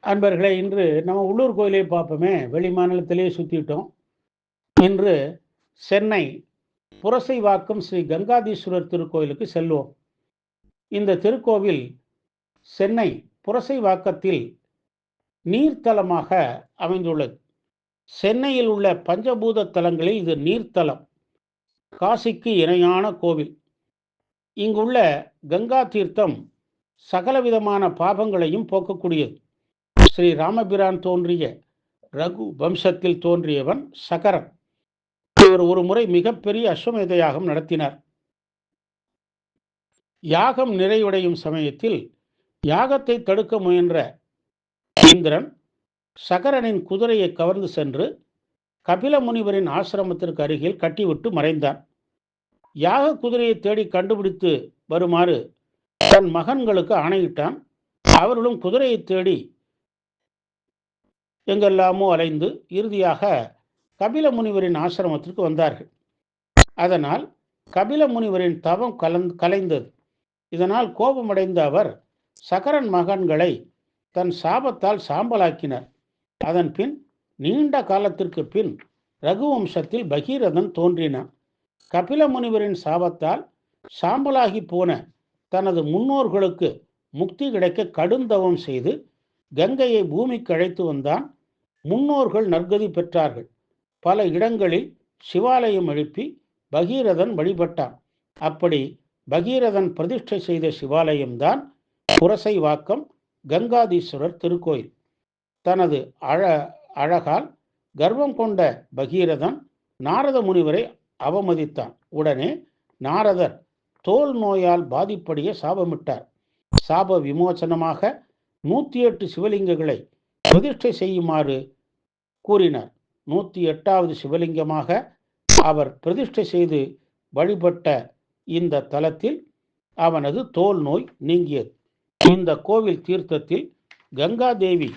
அன்பர்களே, இன்று நம்ம உள்ளூர் கோயிலே பார்ப்போமே, வெளி மாநிலத்திலேயே சுற்றிட்டோம். இன்று சென்னை புரசைவாக்கம் ஸ்ரீ கங்காதீஸ்வரர் திருக்கோயிலுக்கு செல்வோம். இந்த திருக்கோவில் சென்னை புரசைவாக்கத்தில் நீர்த்தலமாக அமைந்துள்ளது. சென்னையில் உள்ள பஞ்சபூத தலங்களில் இது நீர்த்தலம். காசிக்கு இணையான கோவில். இங்குள்ள கங்கா தீர்த்தம் சகலவிதமான பாபங்களையும் போக்கக்கூடியது. ஸ்ரீ ராமபிரான் தோன்றிய ரகு வம்சத்தில் தோன்றியவன் சகரன். இவர் ஒரு முறை மிகப்பெரிய அஸ்வமேத யாகம் நடத்தினார். யாகம் நிறைவடையும் சமயத்தில் யாகத்தை தடுக்க முயன்ற இந்திரன் சகரனின் குதிரையை கவர்ந்து சென்று கபில முனிவரின் ஆசிரமத்திற்கு அருகில் கட்டிவிட்டு மறைந்தான். யாக குதிரையை தேடி கண்டுபிடித்து வருமாறு தன் மகன்களுக்கு ஆணையிட்டான். அவர்களும் குதிரையை தேடி எங்கெல்லாமோ அலைந்து இறுதியாக கபில முனிவரின் ஆசிரமத்திற்கு வந்தார்கள். அதனால் கபில முனிவரின் தவம் கலைந்தது. இதனால் கோபமடைந்த அவர் சகரன் மகன்களை தன் சாபத்தால் சாம்பலாக்கினார். அதன் பின் நீண்ட காலத்திற்கு பின் ரகுவம்சத்தில் பகீரதன் தோன்றினான். கபில முனிவரின் சாபத்தால் சாம்பலாகி போன தனது முன்னோர்களுக்கு முக்தி கிடைக்க கடுந்தவம் செய்து கங்கையை பூமிக்கு அழைத்து வந்தான். முன்னோர்கள் நற்கதி பெற்றார்கள். பல இடங்களில் சிவாலயம் எழுப்பி பகீரதன் வழிபட்டான். அப்படி பகீரதன் பிரதிஷ்டை செய்த சிவாலயம்தான் புரசைவாக்கம் கங்காதீஸ்வரர் திருக்கோயில். தனது அழகால் கர்வம் கொண்ட பகீரதன் நாரத முனிவரை அவமதித்தான். உடனே நாரதர் தோல் நோயால் பாதிப்படைய சாபமிட்டார். சாப விமோசனமாக 108 சிவலிங்கங்களை பிரதிஷ்டை செய்யுமாறு கூறினார். 108வது சிவலிங்கமாக அவர் பிரதிஷ்டை செய்து வழிபட்ட இந்த தலத்தில் அவனது தோல் நோய் நீங்கியது. இந்த கோவில் தீர்த்தத்தில் கங்காதேவி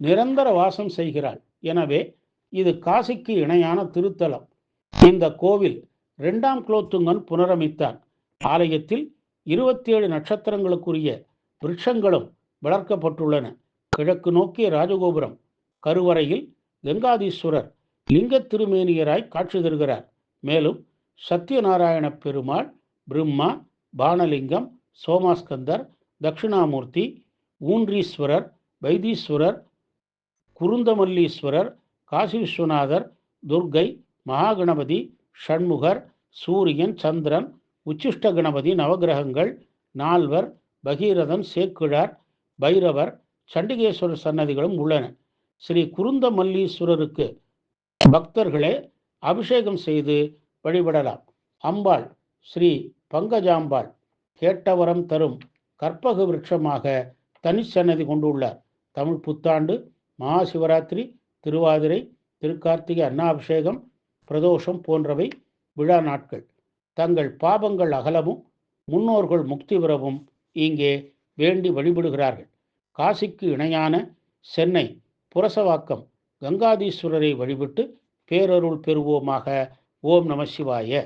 நிரந்தர வாசம் செய்கிறாள். எனவே இது காசிக்கு இணையான திருத்தலம். இந்த கோவில் 2ஆம் குலோத்துங்கன் புனரமைத்தான். ஆலயத்தில் 27 நட்சத்திரங்களுக்குரிய விருட்சங்களும் வளர்க்கப்பட்டுள்ளன. கிழக்கு நோக்கிய ராஜகோபுரம் கருவறையில் கங்காதீஸ்வரர் லிங்க திருமேனியராய் காட்சி தருகிறார். மேலும் சத்யநாராயண பெருமாள், பிரம்மா, பானலிங்கம், சோமாஸ்கந்தர், தட்சிணாமூர்த்தி, ஊன்றீஸ்வரர், வைத்தீஸ்வரர், குருந்தமல்லீஸ்வரர், காசி விஸ்வநாதர், துர்கை, மகாகணபதி, ஷண்முகர், சூரியன், சந்திரன், உச்சிஷ்ட கணபதி, நவகிரகங்கள், நால்வர், பகீரதன், சேக்கிழார், பைரவர், சண்டிகேஸ்வரர் சன்னதிகளும் உள்ளன. ஸ்ரீ குருந்தமல்லீஸ்வரருக்கு பக்தர்களே அபிஷேகம் செய்து வழிபடலாம். அம்பாள் ஸ்ரீ பங்கஜாம்பாள் கேட்டவரம் தரும் கற்பக விருட்சமாக தனிச்சன்னதி கொண்டுள்ளார். தமிழ் புத்தாண்டு, மகா சிவராத்திரி, திருவாதிரை, திருக்கார்த்திகை, அன்னாபிஷேகம், பிரதோஷம் போன்றவை விழா நாட்கள். தங்கள் பாபங்கள் அகலவும் முன்னோர்கள் முக்தி பெறவும் இங்கே வேண்டி வழிபடுகிறார்கள். காசிக்கு இணையான சென்னை புரசவாக்கம் கங்காதீஸ்வரரை வழிபட்டு பேரருள் பெறுவோமாக. ஓம் நம சிவாய.